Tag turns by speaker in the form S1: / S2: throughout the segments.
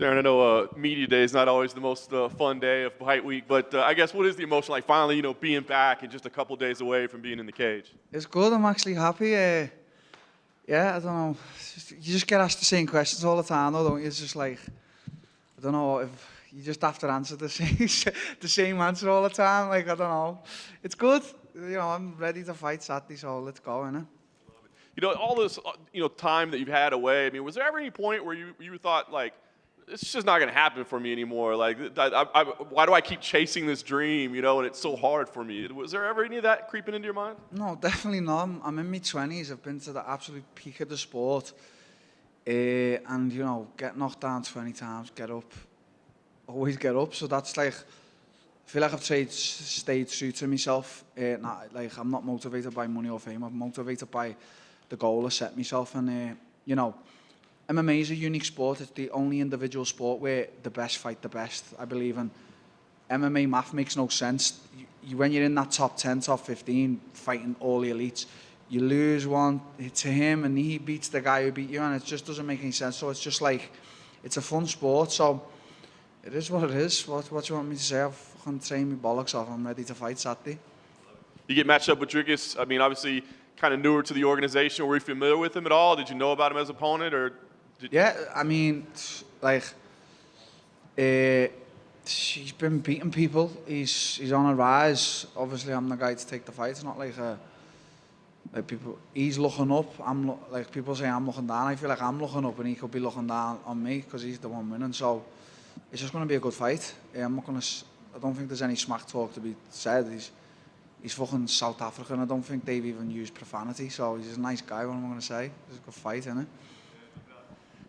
S1: Darren, I know media day is not always the most fun day of fight week, but I guess what is the emotion like finally, being back and just a couple days away from being in the cage?
S2: It's good. I'm actually happy. Yeah, I don't know. You just get asked the same questions all the time, though, don't you? It's just like, I don't know, if you just have to answer the same answer all the time. Like, I don't know. It's good. I'm ready to fight Saturday, so let's go, innit?
S1: All this, time that you've had away. I mean, was there ever any point where you thought like, it's just not going to happen for me anymore? Like, why do I keep chasing this dream? And it's so hard for me. Was there ever any of that creeping into your mind?
S2: No, definitely not. I'm in my 20s. I've been to the absolute peak of the sport, and get knocked down 20 times, get up, always get up. So that's like, I feel like I've stayed true to myself. I'm not motivated by money or fame. I'm motivated by the goal I set myself, and MMA is a unique sport. It's the only individual sport where the best fight the best, I believe. And MMA math makes no sense. When you're in that top 10, top 15, fighting all the elites, you lose one to him and he beats the guy who beat you, and it just doesn't make any sense. So it's just like, it's a fun sport. So it is what it is. What do you want me to say? I've fucking trained my bollocks off. I'm ready to fight Saturday.
S1: You get matched up with Dricus. I mean, obviously, kind of newer to the organization. Were you familiar with him at all? Did you know about him as an opponent, or?
S2: Yeah, I mean, like, he's been beating people. He's on a rise. Obviously, I'm the guy to take the fight. It's not like people. He's looking up. Like people say I'm looking down. I feel like I'm looking up, and he could be looking down on me because he's the one winning. So it's just going to be a good fight. I don't think there's any smack talk to be said. He's fucking South African. I don't think they've even used profanity. So he's a nice guy. What am I going to say? It's a good fight, isn't it?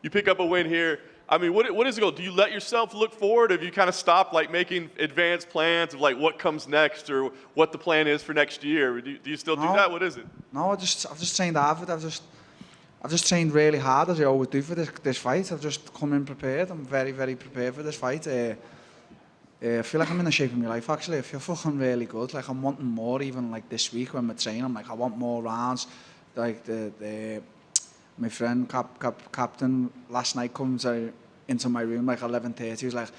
S1: You pick up a win here. I mean, what is it go? Do you let yourself look forward? Have you kind of stopped like making advanced plans of like what comes next or what the plan is for next year? Do you still do that? What is it?
S2: No, I've just trained hard. I've just trained really hard, as I always do for this fight. I've just come in prepared. I'm very, very prepared for this fight. I feel like I'm in the shape of my life, actually. I feel fucking really good. Like, I'm wanting more, even like this week when we're training. I'm like, I want more rounds. Like my friend, Captain, last night comes into my room like 11:30. He was like,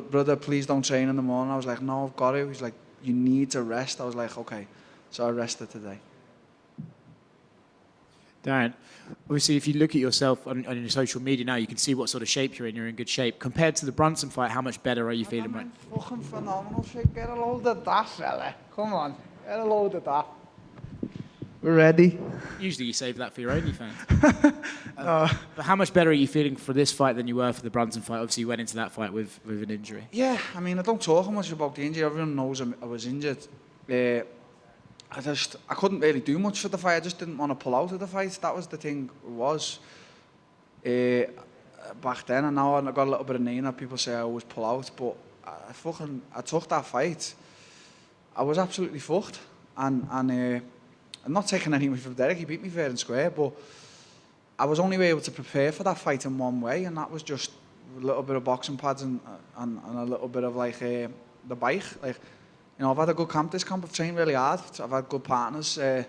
S2: brother, please don't train in the morning. I was like, no, I've got to. He's like, you need to rest. I was like, okay. So I rested today.
S3: Darren, obviously, if you look at yourself on your social media now, you can see what sort of shape you're in. You're in good shape. Compared to the Brunson fight, how much better are you feeling right now?
S2: I'm in fucking phenomenal shape. Get a load of that, fella. Come on. Get a load of that. We're ready.
S3: Usually you save that for your OnlyFans. But how much better are you feeling for this fight than you were for the Brunson fight? Obviously, you went into that fight with an injury.
S2: Yeah, I mean, I don't talk much about the injury. Everyone knows I was injured. I couldn't really do much for the fight. I just didn't want to pull out of the fight. That was the thing. Back then, and now I got a little bit of name that people say I always pull out, but I took that fight. I was absolutely fucked, and I'm not taking anything from Derek. He beat me fair and square, but I was only able to prepare for that fight in one way, and that was just a little bit of boxing pads and a little bit of like the bike. Like, I've had a good camp this camp. I've trained really hard. I've had good partners. I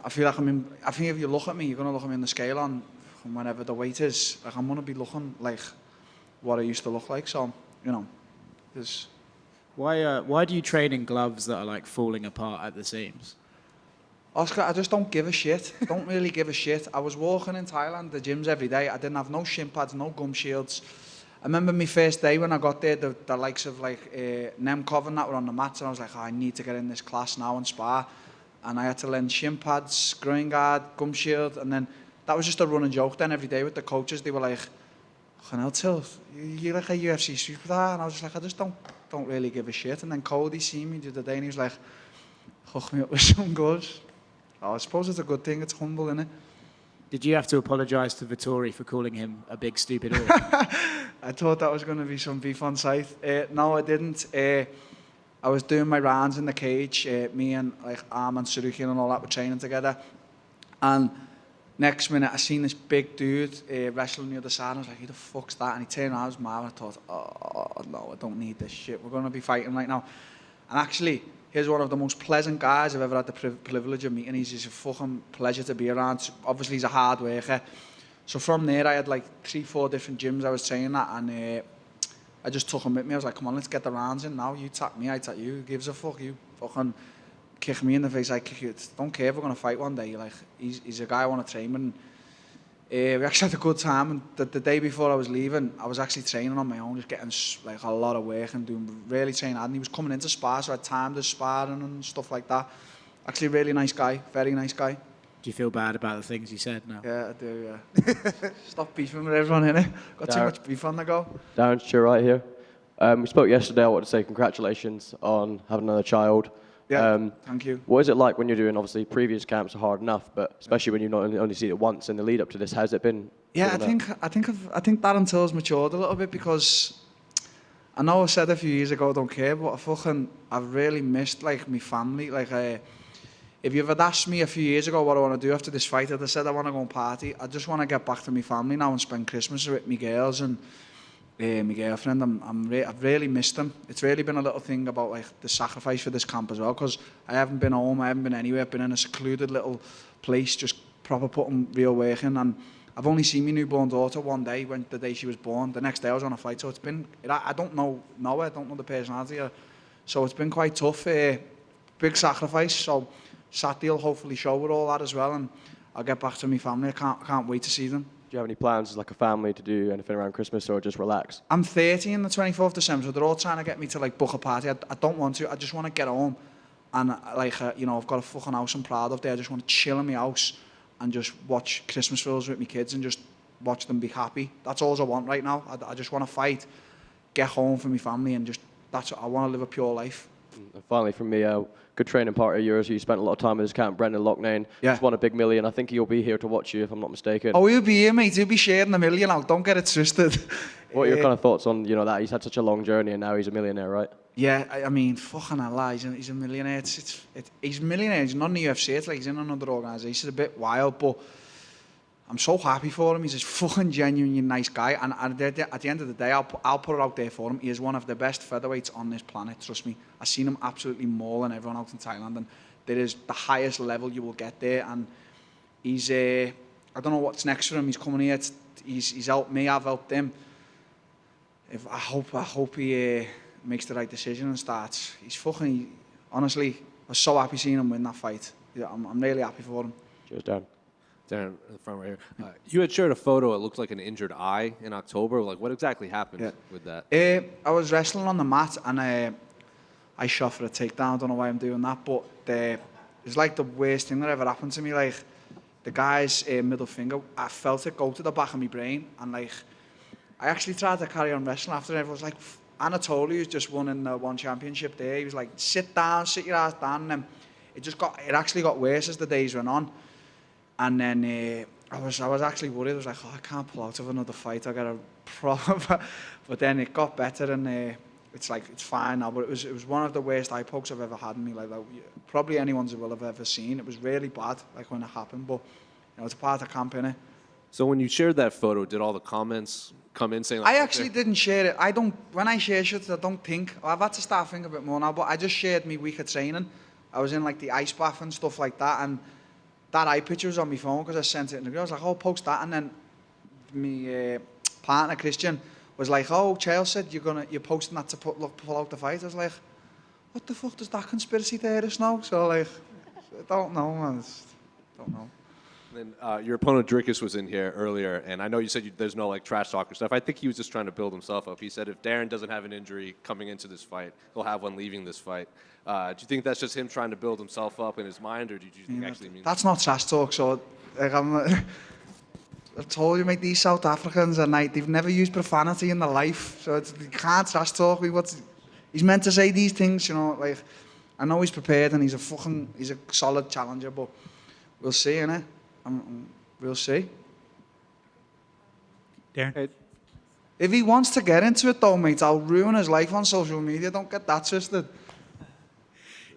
S2: feel like I think if you look at me, you're gonna look at me on the scale on whenever the weight is. Like, I'm gonna be looking like what I used to look like. So, there's.
S3: Why do you train in gloves that are like falling apart at the seams?
S2: Oscar, I just don't give a shit. I don't really give a shit. I was walking in Thailand, the gyms every day. I didn't have no shin pads, no gum shields. I remember my first day when I got there, the likes of like Nemkov and that were on the mats, and I was like, I need to get in this class now and spar. And I had to learn shin pads, groin guard, gum shield, and then that was just a running joke then every day with the coaches. They were like, Till, you're like a UFC superstar. And I was just like, I just don't really give a shit. And then Cody seen me the other day and he was like, hook me up with some gloves. I suppose it's a good thing. It's humble, innit?
S3: Did you have to apologise to Vittori for calling him a big stupid whore?
S2: I thought that was going to be some beef on site. No, I didn't. I was doing my rounds in the cage. Me and like Arman Sarukian and all that were training together. And next minute, I seen this big dude wrestling on the other side. I was like, who the fuck's that? And he turned around, I was mad. I thought, oh, no, I don't need this shit. We're going to be fighting right now. And actually, he's one of the most pleasant guys I've ever had the privilege of meeting. He's just a fucking pleasure to be around. Obviously, he's a hard worker. So from there, I had like 3-4 different gyms I was training at, and I just took him with me. I was like, come on, let's get the rounds in now. You tap me, I tap you. Who gives a fuck? You fucking kick me in the face, I kick you. Don't care if we're going to fight one day. Like, he's a guy I want to train with. And, we actually had a good time, and the day before I was leaving, I was actually training on my own, just getting like a lot of work and doing really training hard. And he was coming into spar, so I had time to sparring and stuff like that. Actually, a really nice guy, very nice guy.
S3: Do you feel bad about the things he said now?
S2: Yeah, I do, yeah. Stop beefing with everyone, innit? Got too much beef on the go.
S4: Darren, Stu right here. We spoke yesterday. I want to say congratulations on having another child.
S2: Yeah, thank you.
S4: What is it like when you're doing, obviously, previous camps are hard enough, but especially when you've not only seen it once in the lead up to this, how's it been?
S2: Yeah, I think Darren Till's matured a little bit, because I know I said a few years ago I don't care, but I've really missed like my family. Like, if you had asked me a few years ago what I want to do after this fight, I'd have said I want to go and party. I just want to get back to my family now and spend Christmas with my girls and my girlfriend. I've really missed them. It's really been a little thing about like the sacrifice for this camp as well, because I haven't been home, I haven't been anywhere. I've been in a secluded little place, just proper putting real work in, and I've only seen my newborn daughter one day, the day she was born. The next day I was on a flight, so it's been, I don't know Noah, I don't know the personality, so it's been quite tough. Big sacrifice, so Saturday will hopefully show with all that as well, and I'll get back to my family. I can't wait to see them.
S4: Do you have any plans as like a family to do anything around Christmas, or just relax?
S2: I'm 30 on the 24th of December, so they're all trying to get me to like book a party. I don't want to. I just want to get home, and you know, I've got a fucking house I'm proud of there. I just want to chill in my house and just watch Christmas films with my kids and just watch them be happy. That's all I want right now. I just want to fight, get home for my family, and just I want to live a pure life.
S4: And finally, from me, good training partner of yours who you spent a lot of time with his camp, Brendan Loughnane.
S2: Yeah.
S4: He's won a big million. I think he'll be here to watch you, if I'm not mistaken.
S2: Oh, he'll be here, mate. He'll be sharing the million out. Don't get it twisted.
S4: What are your kind of thoughts on, you know, that? He's had such a long journey and now he's a millionaire, right?
S2: Yeah, I mean, fucking hell, he's a millionaire. He's a millionaire. He's not in the UFC. It's like he's in another organisation. It's a bit wild, but I'm so happy for him. He's a fucking genuinely nice guy. And at the end of the day, I'll put it out there for him. He is one of the best featherweights on this planet, trust me. I've seen him absolutely mauling everyone out in Thailand. And there is the highest level you will get there. And he's, I don't know what's next for him. He's coming here. He's helped me. I've helped him. I hope he makes the right decision and starts. Honestly, I was so happy seeing him win that fight. Yeah, I'm really happy for him.
S4: Cheers, Darren.
S5: Darren, in the front right here. You had shared a photo. It looked like an injured eye in October. Like, what exactly happened with that?
S2: I was wrestling on the mat and I shot for a takedown. I don't know why I'm doing that, but it's like the worst thing that ever happened to me. Like, the guy's middle finger, I felt it go to the back of my brain, and like, I actually tried to carry on wrestling after it. Everyone was like, Anatoly, who's just won in the one championship there, he was like, sit down, sit your ass down. And then it actually got worse as the days went on. And then I was actually worried. I was like, oh, I can't pull out of another fight. I got a problem. But then it got better, and it's fine now. But it was one of the worst eye pokes I've ever had in me. Like probably anyone's will have ever seen. It was really bad, like when it happened. But you know, it's a part of camp, innit?
S5: So when you shared that photo, did all the comments come in saying? Like,
S2: I actually didn't share it. I don't. When I share shit, I don't think. I've had to start thinking a bit more now. But I just shared my week of training. I was in like the ice bath and stuff like that, and that eye picture was on my phone because I sent it in the group. I was like, oh, post that. And then my partner, Christian, was like, oh, Chael said you're posting that to pull out the fight. I was like, what the fuck does that conspiracy theorist know? So, like, I don't know, man. Don't know.
S5: And then your opponent, Dricus, was in here earlier, and I know you said there's no, like, trash talk or stuff. I think he was just trying to build himself up. He said if Darren doesn't have an injury coming into this fight, he'll have one leaving this fight. Do you think that's just him trying to build himself up in his mind, or do you think actually mean
S2: that's not trash talk? So, like, I've told you, mate, these South Africans are like, they've never used profanity in their life, so you can't trash talk. He's meant to say these things, you know. Like, I know he's prepared and he's a solid challenger, but we'll see, innit? We'll see.
S6: Darren?
S2: If he wants to get into it, though, mate, I'll ruin his life on social media. Don't get that twisted.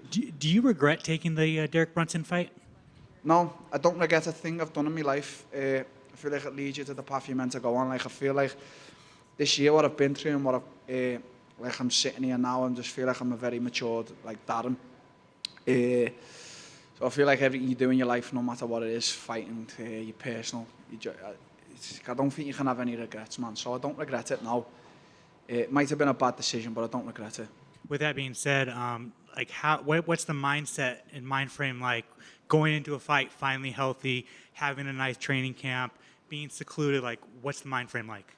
S6: Do you regret taking the Derek Brunson fight?
S2: No, I don't regret a thing I've done in my life. I feel like it leads you to the path you're meant to go on. Like, I feel like this year, what I've been through and what like I'm sitting here now, and just feel like I'm a very matured, like, Darren. So I feel like everything you do in your life, no matter what it is, fighting, your personal, I don't think you can have any regrets, man. So I don't regret it now. It might have been a bad decision, but I don't regret it.
S6: With that being said, like what's the mindset and mind frame like going into a fight, finally healthy, having a nice training camp, being secluded? Like, what's the mind frame like?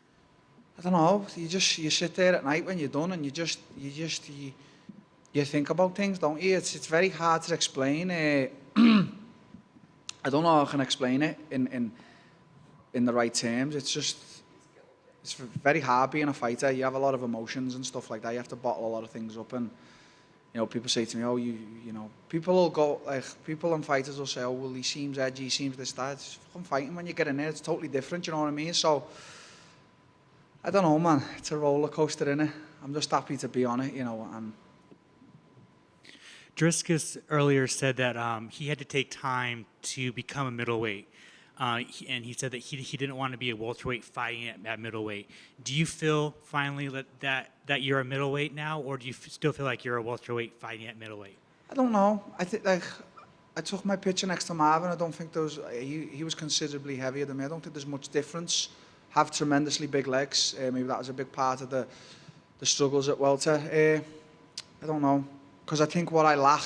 S2: I don't know. You sit there at night when you're done, and you think about things, don't you? It's very hard to explain. I don't know how I can explain it in the right terms. It's very hard being a fighter. You have a lot of emotions and stuff like that. You have to bottle a lot of things up, and you know, people say to me, "Oh, you know," people will go like, people and fighters will say, "Oh, well, he seems edgy, he seems this, that." It's fucking fighting. When you get in there, it's totally different. You know what I mean? So I don't know, man. It's a roller coaster, innit? I'm just happy to be on it, you know. And
S6: Dricus earlier said that he had to take time to become a middleweight, and he said that he didn't want to be a welterweight fighting at middleweight. Do you feel finally that you're a middleweight now, or do you still feel like you're a welterweight fighting at middleweight?
S2: I don't know. I think like I took my picture next to Marvin. I don't think he was considerably heavier than me. I don't think there's much difference. Have tremendously big legs. Maybe that was a big part of the struggles at welter. I don't know, because I think what I lack,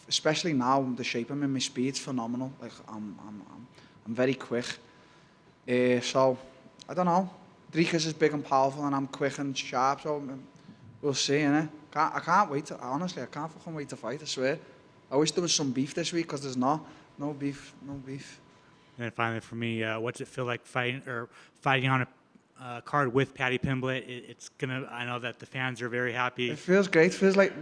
S2: especially now, the shape I'm in, my speed's phenomenal. Like I'm very quick. So I don't know. Dricus is big and powerful, and I'm quick and sharp. So we'll see, innit? I can't wait. Honestly, I can't fucking wait to fight. I swear. I wish there was some beef this week, because there's no beef.
S6: And then finally, for me, what's it feel like fighting on a card with Paddy Pimblett? It's gonna. I know that the fans are very happy.
S2: It feels great. It feels like.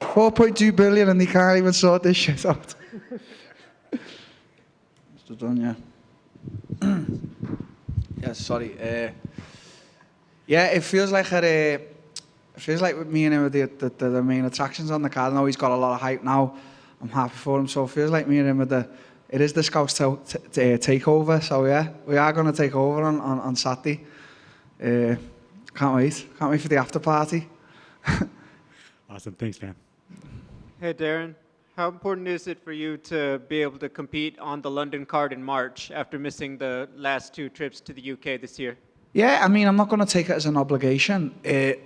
S2: $4.2 billion, and they can't even sort this shit out. Mr. Done, yeah. Yeah, sorry. Yeah, it feels like with me and him, the main attractions on the card. I know he's got a lot of hype now. I'm happy for him. So it feels like me and him it is the Scouts takeover. So yeah, we are going to take over on Saturday. Can't wait for the after party.
S6: Awesome, thanks, man.
S7: Hey, Darren. How important is it for you to be able to compete on the London card in March after missing the last 2 trips to the UK this year?
S2: Yeah, I mean, I'm not going to take it as an obligation. It'd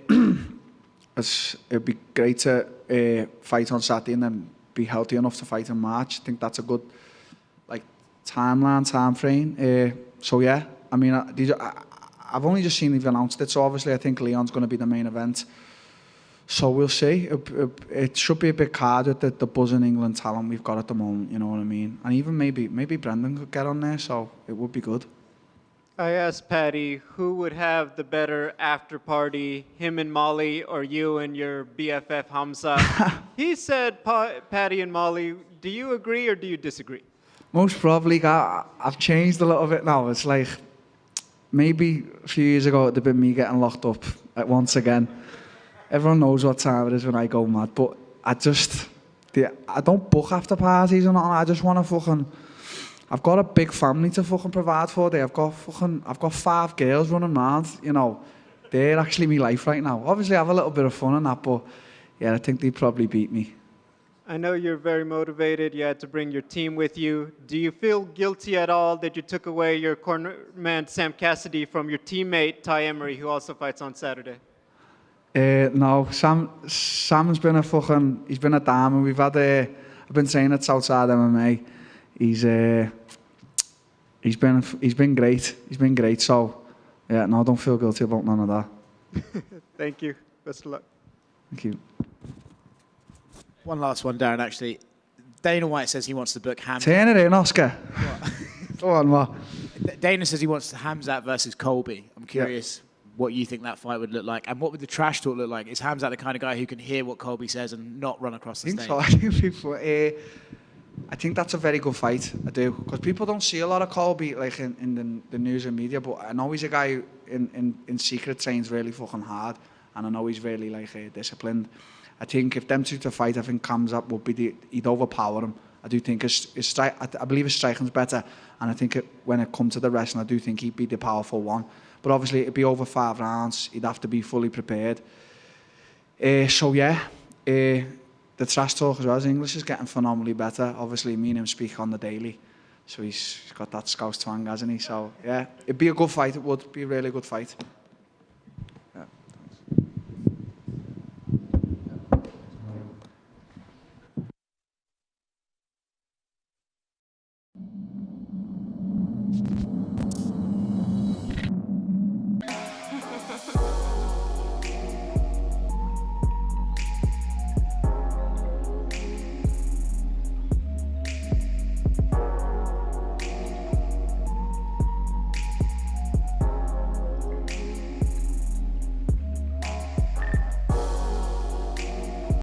S2: be great to fight on Saturday and then be healthy enough to fight in March. I think that's a good time frame. So yeah, I mean, I've only just seen they've announced it. So obviously, I think Leon's going to be the main event. So we'll see. It should be a big card with the buzzing England talent we've got at the moment. You know what I mean? And even maybe Brendan could get on there. So it would be good.
S7: I asked Paddy who would have the better after party, him and Molly, or you and your BFF Hamza. He said Paddy and Molly. Do you agree or do you disagree?
S2: Most probably. I've changed a little bit now. It's like maybe a few years ago it'd have been me getting locked up once again. Everyone knows what time it is when I go mad, but I don't book after parties or nothing. I just want to I've got a big family to fucking provide for. I've got 5 girls running around, you know. They're actually my life right now. Obviously, I have a little bit of fun in that, but yeah, I think they'd probably beat me.
S7: I know you're very motivated. You had to bring your team with you. Do you feel guilty at all that you took away your corner man, Sam Cassidy, from your teammate, Ty Emery, who also fights on Saturday?
S2: No, Sam's been he's been a diamond. We've had I've been saying it's outside MMA. He's been great. He's been great. So yeah, no, don't feel guilty about none of that.
S7: Thank you. Best of luck.
S2: Thank you.
S3: One last one, Darren, actually. Dana White says he wants to book Hamzat.
S2: Turn it in, Oscar. Go on, what?
S3: Dana says he wants Hamzat versus Colby. I'm curious what you think that fight would look like, and what would the trash talk look like? Is Hamzat the kind of guy who can hear what Colby says and not run across the stage?
S2: I think that's a very good fight. I do, because people don't see a lot of Colby like in the news and media. But I know he's a guy who in secret trains really fucking hard, and I know he's really disciplined. I think if them two to fight, I think Hamzat would be he'd overpower him, I do think I believe his striking's better, and I think when it comes to the wrestling, I do think he'd be the powerful one. But obviously, it'd be over 5 rounds. He'd have to be fully prepared. So yeah, the trash talk as well. His English is getting phenomenally better. Obviously, me and him speak on the daily, so he's got that Scouse twang, hasn't he? So yeah, it'd be a good fight. It would be a really good fight.